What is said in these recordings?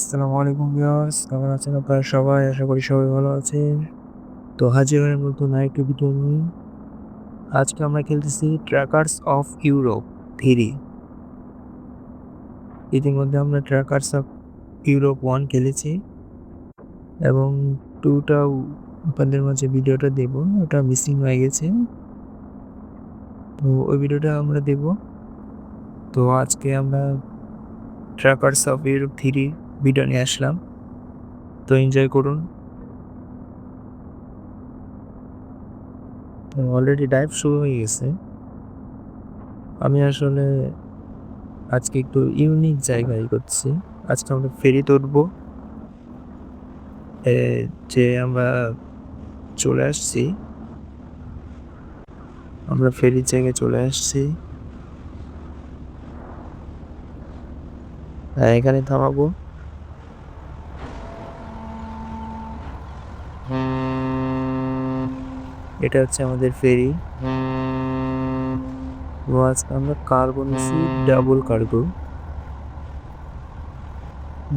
আসসালামু আলাইকুম ভিউয়ার্স, কেমন আছেন আপনারা সবাই? আশা করি সবাই ভালো আছেন। তো হাজির হয়ে নতুন আরেকটি ভিডিও নিয়ে। আজকে আমরা খেলতেছি ট্র্যাকার্স অফ ইউরোপ 3। ইতিমধ্যে আমরা ট্র্যাকার্স অফ ইউরোপ 1 খেলেছি এবং 2 টাও আপনাদের মাঝে ভিডিওটা দেব। ওটা মিসিং হয়ে গেছে। তো ওই ভিডিওটা আমরা দেব। তো আজকে আমরা ট্র্যাকার্স অফ ইউরোপ 3 ভিডিও নিয়ে আসলাম। তো এনজয় করুন। তো অলরেডি ডাইভ শুরু হয়ে গেছে। আমি আসলে আজকে একটু ইউনিক জায়গায় করছি। আজকে আমরা ফেরিতে উঠবো। এ যে আমরা চলে আসছি। আমরা ফেরির জায়গায় চলে আসছি। এখানে থামাবো। এটা হচ্ছে আমাদের ফেরি। তো আজকে আমরা কার্গো নিছি, ডাবল কার্গো।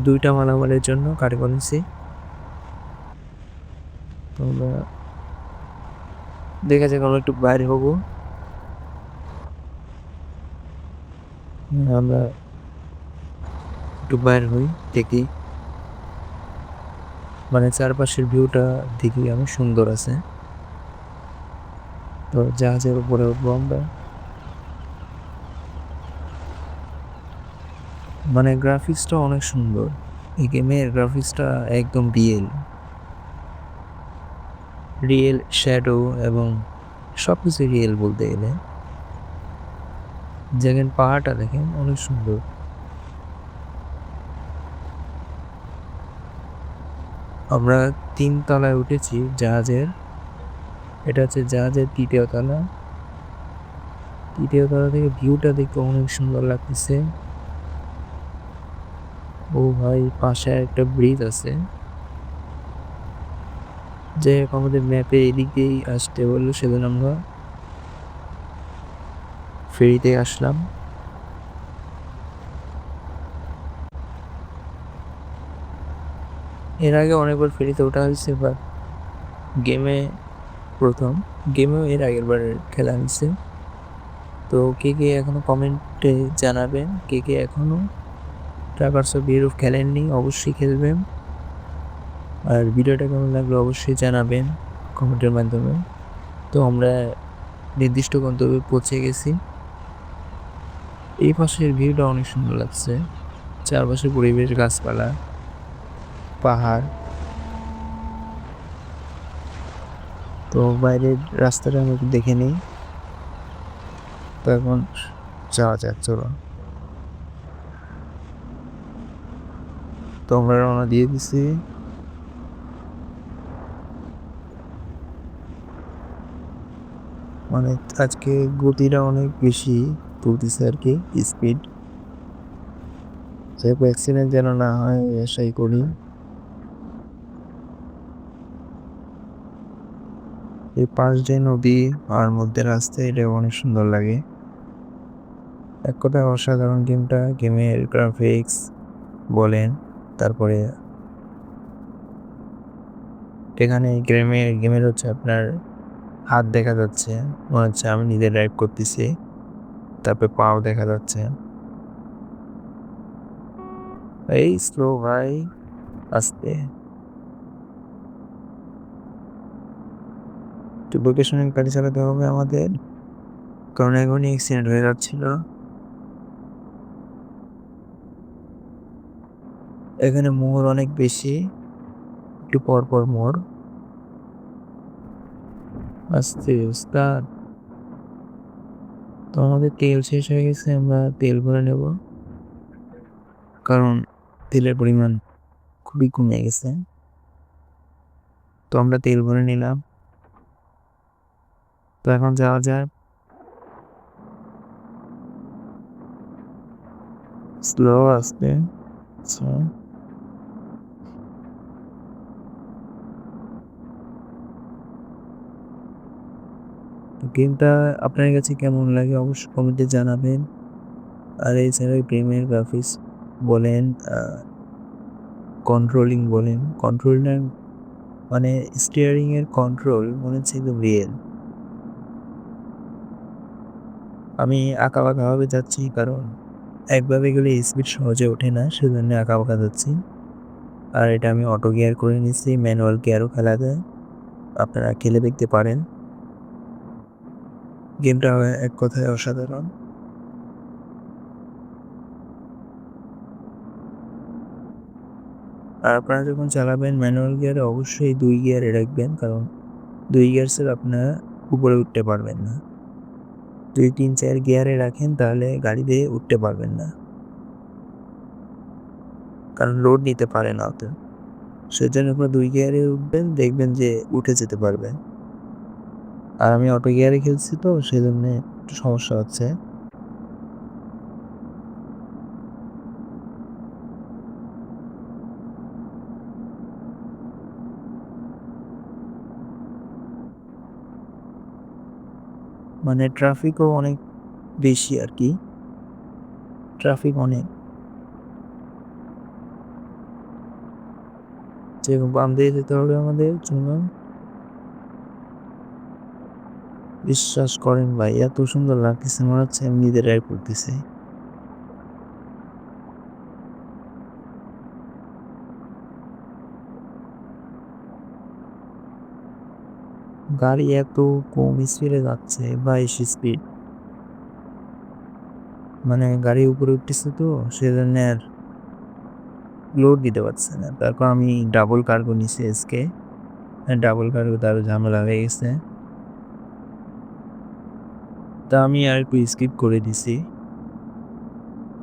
2 টা মালামালের জন্য কার্গো নিছি। তো আমরা দেখা যাক, আমরা একটু বাইরে হবো। আমরা একটু বাইর হই, দেখি। মানে চারপাশের ভিউটা দেখি অনেক সুন্দর আছে। তো জাহাজের উপরে উঠবো আমরা। মানে গ্রাফিক্সটা অনেক সুন্দর। এই গেমের গ্রাফিক্সটা একদম রিয়েল শ্যাডো এবং সবকিছু রিয়েল বলতে গেলে। দেখেন পাহাড়টা, দেখেন অনেক সুন্দর। আমরা 3 তলায় উঠেছি জাহাজের। এটা হচ্ছে জাহাজের 3য় তলা। 3য় তলা থেকে ভিউটা দেখতে অনেক সুন্দর লাগতেছে। ও ভাই, পাশে একটা ব্রিজ আছে। যে আমাদের ম্যাপে এদিক দিয়েই আসতে বললো, সেদিন আমরা ফেরিতে আসলাম। এর আগে অনেকবার ফেরিতে ওঠা হয়েছে, বাট গেমেও এর আগের বার খেলা হয়েছে। তো কে এখনো কমেন্টে জানাবেন, কে এখনো ট্র্যাকার্স অফ ইউরোপ খেলেননি, অবশ্যই খেলবেন। আর ভিডিওটা কেমন লাগলো অবশ্যই জানাবেন কমেন্টের মাধ্যমে। তো আমরা নির্দিষ্ট গন্তব্যে পৌঁছে গেছি। এই পাশের ভিউটা অনেক সুন্দর লাগছে। চারপাশে পরিবেশ, গাছপালা, পাহাড়। তো বাইরের রাস্তাটা আমি একটু দেখে নিই। তো এখন যাওয়া যাক, চলো। তো আমরা রওনা দিয়ে দিছি। মানে আজকে গতিটা অনেক বেশি তুলতেছে আর কি, স্পিড। যাই হোক, অ্যাক্সিডেন্ট যেন না হয় আশাই করি। এই পাশ দিয়ে নদী আর মধ্যে রাস্তা, এটা অনেক সুন্দর লাগে। এক কথায় অসাধারণ গেমটা। গেমের গ্রাফিক্স বলেন, তারপরে এখানে গেমের হচ্ছে আপনার হাত দেখা যাচ্ছে, মনে হচ্ছে আমি নিজে ড্রাইভ করতেছি। তারপরে পাও দেখা যাচ্ছে। এই স্লো ভাই, আস্তে। একটু লোকেশনের গাড়ি চালাতে হবে আমাদের, কারণ এখনই অ্যাক্সিডেন্ট হয়ে যাচ্ছিল। এখানে মোড় অনেক বেশি, একটু পর মোড়। আস্তে উস্তাদ। তো আমাদের তেল শেষ হয়ে গেছে, আমরা তেল ভরে নেব, কারণ তেলের পরিমাণ খুবই কমে গেছে। তো আমরা তেল ভরে নিলাম। তো এখন যাওয়া যায়। স্লো, আস্তে। আচ্ছা, তো গেমটা আপনার কাছে কেমন লাগে অবশ্যই কমেন্টে জানাবেন। আর এছাড়া গেমের গ্রাফিক্স বলেন, কন্ট্রোলিং বলেন, কন্ট্রোলটা মানে স্টিয়ারিং এর কন্ট্রোল মনে হচ্ছে একদম রিয়েল। আমি আঁকাবাঁকাভাবে যাচ্ছি কারণ একভাবে গেলে স্পিড সহজে ওঠে না, সেজন্য আঁকাবাঁকা যাচ্ছি। আর এটা আমি অটো গিয়ার করে নিচ্ছি, ম্যানুয়াল গিয়ারও খেলা যায়, আপনারা খেলে দেখতে পারেন। গেমটা এক কথায় অসাধারণ। আর আপনারা যখন চালাবেন ম্যানুয়াল গিয়ারে অবশ্যই 2 গিয়ারে রাখবেন, কারণ 2 গিয়ার ছাড়া আপনারা উপরে উঠতে পারবেন না। যদি 3-4 গিয়ারে রাখেন তাহলে গাড়িতে উঠতে পারবেন না, কারণ লোড নিতে পারে না অত। সেজন্য আপনারা 2 গিয়ারে উঠবেন, দেখবেন যে উঠে যেতে পারবেন। আর আমি অটো গিয়ারে খেলছি তো সেজন্য একটু সমস্যা হচ্ছে। মানে ট্রাফিকও অনেক বেশি আরকি। ট্রাফিক অনেক। যেরকম বাম দিয়ে যেতে হবে আমাদের জন্য। বিশ্বাস করেন ভাই, এত সুন্দর লাগতেছে, মনে হচ্ছে আমি নিজে ড্রাইভ করতেছি। গাড়ি এত কম স্পিডে যাচ্ছে, 22 স্পিড। মানে গাড়ি উপরে উঠতেছে তো সেজন্য আর লোড দিতে পারছে না। তারপর আমি ডাবল কার্গো নিছি আজকে। ডাবল কার্গোতে আরো ঝামেলা হয়ে গেছে। তা আমি আর একটু স্কিপ করে দিছি,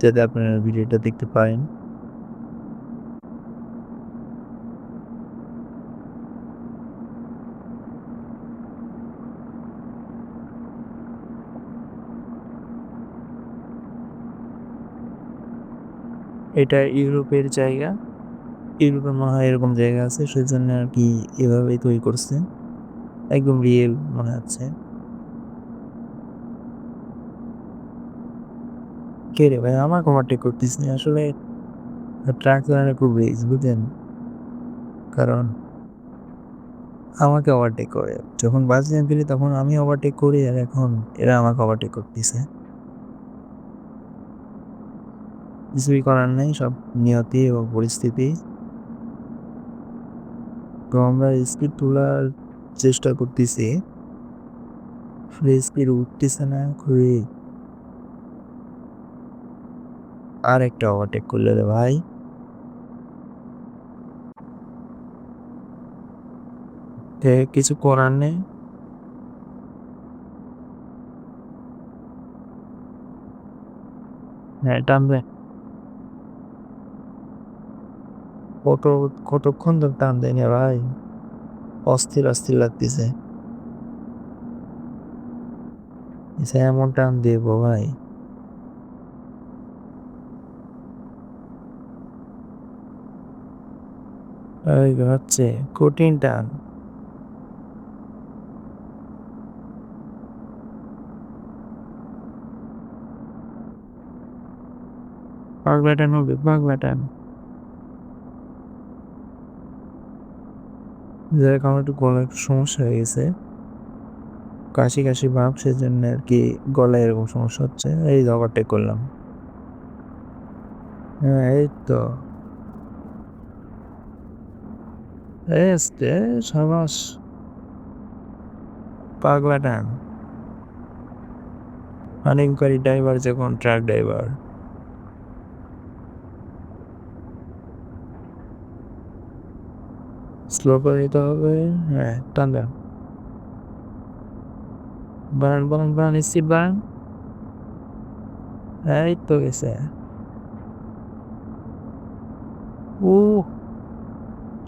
যাতে আপনারা ভিডিওটা দেখতে পারেন। এটা ইউরোপের জায়গা। ইউরোপে মনে হয় এরকম জায়গা আছে, সেজন্য আরকি এভাবেই তৈরি করছে। একদম রিয়েল মনে হচ্ছে। কে রে ভাই আমাকে ওভারটেক করতেছে? আসলে ট্রাক চালানো খুব রিস্ক, বুঝলেন? কারণ আমাকে ওভারটেক করে। যখন বাস জ্যাম ফেলি তখন আমি ওভারটেক করি, আর এখন এরা আমাকে ওভারটেক করতেছে। কিছুই করার নাই, সব নিয়তি এবং পরিস্থিতি। তো আমরা স্পিড তোলার চেষ্টা করতেছি। স্পিড উঠতেছে না, খুবই। আর একটা ওভারটেক করলে রে ভাই। কিছু করার নেই। হ্যাঁ, টানবে। কত কতক্ষণ ধরে টান দেয় না ভাই, অস্থির অস্থির লাগতেছে। এমন টান দেবো ভাই। ওই হচ্ছে কঠিন টান। পাগলাটান হবে, পাগলাটান। যাই হোক, আমার একটু গলায় একটু সমস্যা হয়ে গেছে, কাশি কাশি ভাব, সেজন্য আর কি গলায় এরকম সমস্যা হচ্ছে। এই ওভারটেক করলাম। হ্যাঁ এই তো। এ সাবাস, পাগলাটান। হানিমকারী ড্রাইভার যখন ট্রাক ড্রাইভার। স্লো করে দিতে হবে। হ্যাঁ, টান দেন। বানান বানান বানান, স্পিড বানান। এই তো গেছে। ও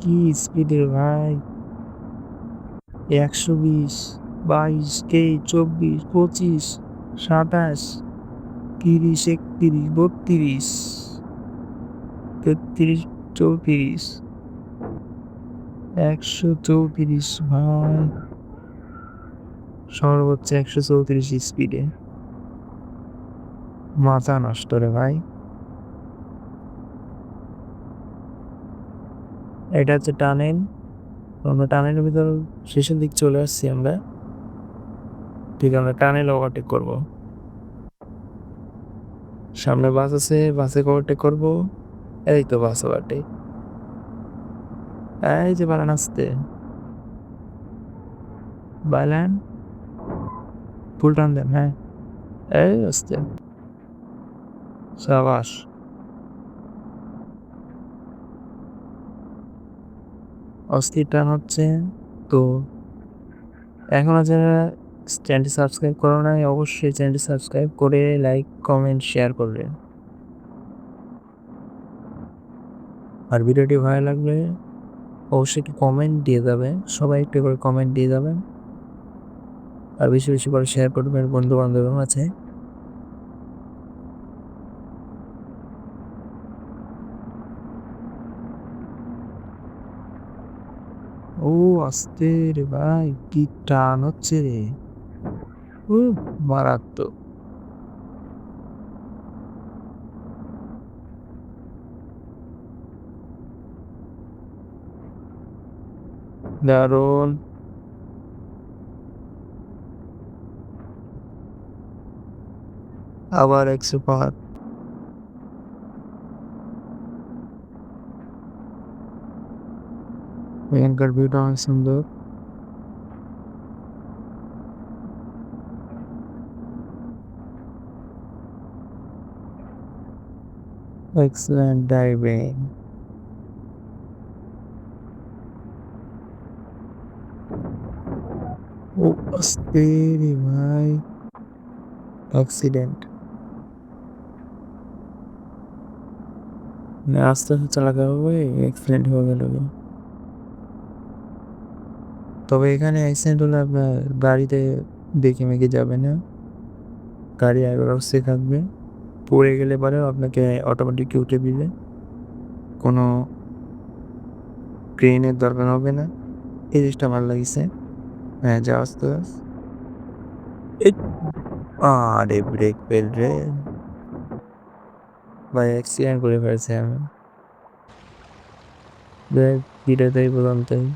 কি স্পিডের ভাই! 120, 22, 23, 24, 25, 27, 30, 31, 32, 33, 34, 134 ভাই! সর্বোচ্চ 134 স্পিডে। মাথা নষ্ট রে ভাই। এটা হচ্ছে টানেল। আমরা টানেলের ভিতর শেষের দিক চলে আসছি আমরা। ঠিক আমরা টানেল ওভারটেক করবো। সামনে বাস আছে, বাসে ওভারটেক করবো। এই তো বাস ওভারটেক। এই যে বালান আসতে বালান ফুল টান দেন। হ্যাঁ, এই আসতে সাবাস। অস্থির টান হচ্ছে। তো এখনো যারা চ্যানেলটি সাবস্ক্রাইব করো নাই, অবশ্যই চ্যানেলটি সাবস্ক্রাইব করে লাইক, কমেন্ট, শেয়ার করবেন। আর ভিডিওটি ভালো লাগলে অবশ্যই একটু কমেন্ট দিয়ে যাবেন। সবাই একটু করে কমেন্ট দিয়ে যাবেন। আর বেশি বেশি করে শেয়ার করবেন বন্ধু বান্ধবের মাঝে। ও আস্তে রে ভাই, কি টান হচ্ছে রে। মারাত্মক। দারুণ। আবার 105। এখানকার ভিউটা অনেক সুন্দর। Excellent driving. ও আস্তে রে ভাই, অ্যাক্সিডেন্ট। আস্তে আস্তে চালাতে হবে, অ্যাক্সিডেন্ট হয়ে গেল। তবে এখানে অ্যাক্সিডেন্ট হলে আপনার গাড়িতে দেখে মেখে যাবে না, গাড়ি আগের অবস্থায় থাকবে। পড়ে গেলে পরেও আপনাকে অটোমেটিক উঠে দিবে, কোনো ক্রেনের দরকার হবে না। এই জিনিসটা ভালো লাগিছে। হ্যাঁ, যা আস্তে আরে ব্রেক ফেল রে ভাই, অ্যাক্সিডেন্ট করে ফেলছে আমি। ভিডিওতে এই পর্যন্তই।